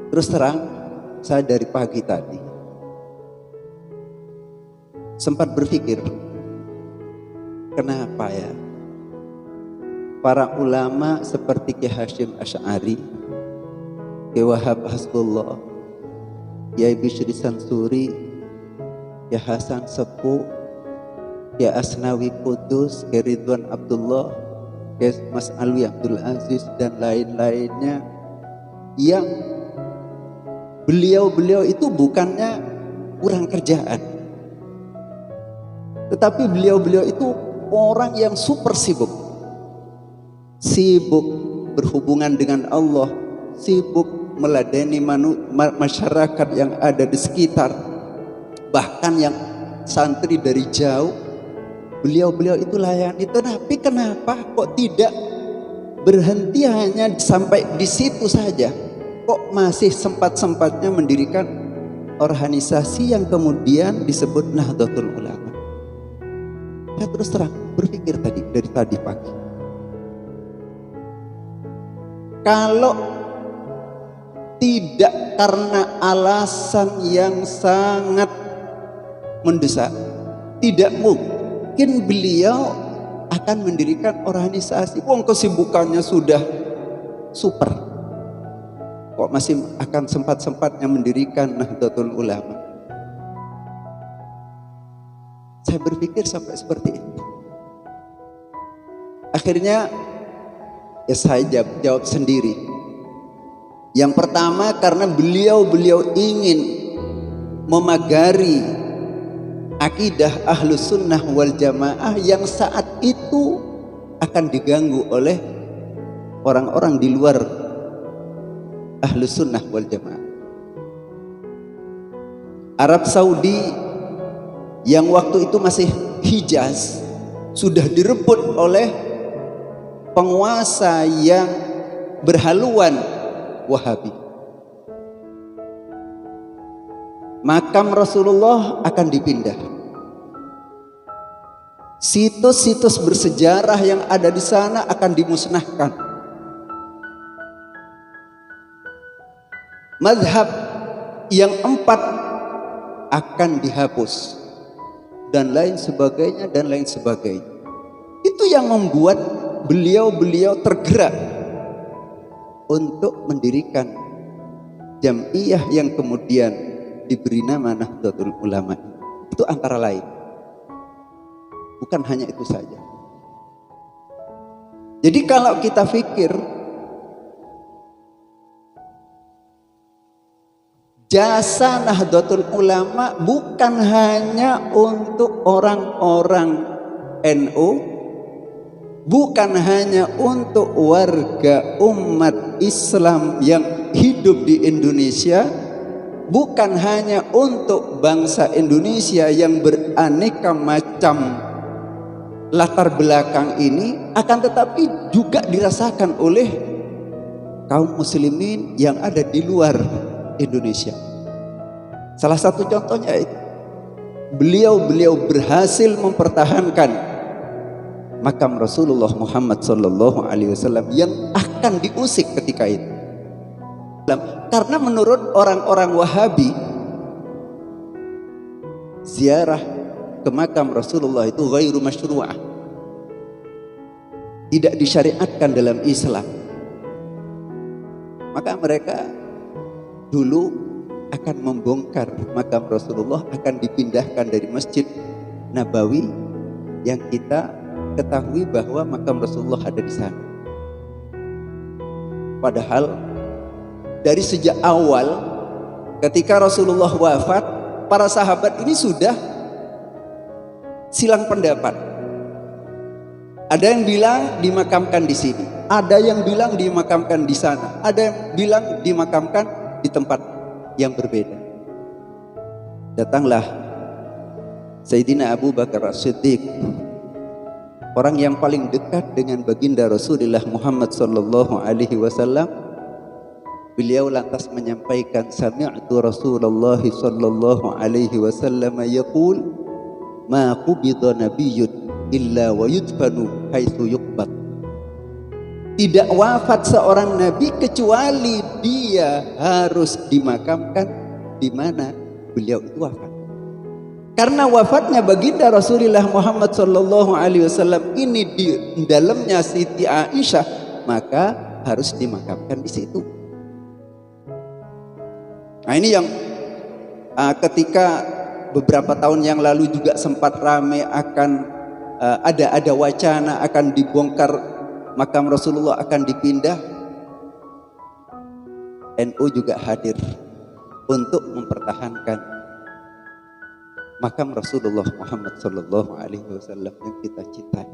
Terus terang, saya dari pagi tadi sempat berpikir, kenapa ya para ulama seperti Ki Hasyim Asy'ari, Ki Wahab Hasbullah, Kiai Bishri Sansuri, Ki Hasan Sepuh, Ki Asnawi Kudus, Ki Ridwan Abdullah, Ki Mas Alwi Abdul Aziz dan lain-lainnya, yang beliau itu bukannya kurang kerjaan, tetapi beliau itu orang yang super sibuk berhubungan dengan Allah, sibuk meladeni masyarakat yang ada di sekitar, bahkan yang santri dari jauh beliau itu layani. Tetapi kenapa kok tidak berhenti hanya sampai di situ saja? Kok masih sempat-sempatnya mendirikan organisasi yang kemudian disebut Nahdlatul Ulama? Saya terus terang berpikir dari tadi pagi, kalau tidak karena alasan yang sangat mendesak, tidak mungkin beliau akan mendirikan organisasi. Wong kesibukannya sudah super, kok masih akan sempat-sempatnya mendirikan Nahdlatul Ulama? Saya berpikir sampai seperti itu. Akhirnya ya saya jawab sendiri. Yang pertama, karena beliau ingin memagari akidah Ahlus Sunnah wal Jamaah yang saat itu akan diganggu oleh orang-orang di luar Ahlus Sunnah wal Jamaah. Arab Saudi yang waktu itu masih Hijaz sudah direbut oleh penguasa yang berhaluan Wahabi. Makam Rasulullah akan dipindah. Situs-situs bersejarah yang ada di sana akan dimusnahkan. Mazhab yang 4 akan dihapus, dan lain sebagainya. Itu yang membuat beliau tergerak untuk mendirikan Jam'iyah yang kemudian diberi nama Nahdlatul Ulama. Itu antara lain, bukan hanya itu saja. Jadi kalau kita pikir jasa Nahdlatul Ulama bukan hanya untuk orang-orang NU, bukan hanya untuk warga umat Islam yang hidup di Indonesia, bukan hanya untuk bangsa Indonesia yang beraneka macam latar belakang ini, akan tetapi juga dirasakan oleh kaum muslimin yang ada di luar Indonesia. Salah satu contohnya itu beliau berhasil mempertahankan makam Rasulullah Muhammad sallallahu alaihi wasallam yang akan diusik ketika itu. Karena menurut orang-orang Wahabi, ziarah ke makam Rasulullah itu ghairu masyru'ah, tidak disyariatkan dalam Islam. Maka mereka dulu akan membongkar makam Rasulullah, akan dipindahkan dari Masjid Nabawi yang kita ketahui bahwa makam Rasulullah ada di sana. Padahal dari sejak awal ketika Rasulullah wafat, para sahabat ini sudah silang pendapat. Ada yang bilang dimakamkan di sini, ada yang bilang dimakamkan di sana, ada yang bilang dimakamkan di tempat yang berbeda. Datanglah Sayyidina Abu Bakar As-Siddiq, orang yang paling dekat dengan baginda Rasulullah Muhammad sallallahu alaihi wasallam. Beliau lantas menyampaikan, sami'tu Rasulullah sallallahu alaihi wasallam yaqul ma qubida nabiyyun illa wa yudfanu haitsu yuqbad. Tidak wafat seorang nabi kecuali dia harus dimakamkan di mana beliau itu wafat. Karena wafatnya baginda Rasulullah Muhammad sallallahu alaihi wasallam ini di dalamnya Siti Aisyah, maka harus dimakamkan di situ. Nah, ini yang ketika beberapa tahun yang lalu juga sempat ramai akan ada wacana akan dibongkar makam Rasulullah, akan dipindah. NU juga hadir untuk mempertahankan makam Rasulullah Muhammad sallallahu alaihi wasallam yang kita cintai.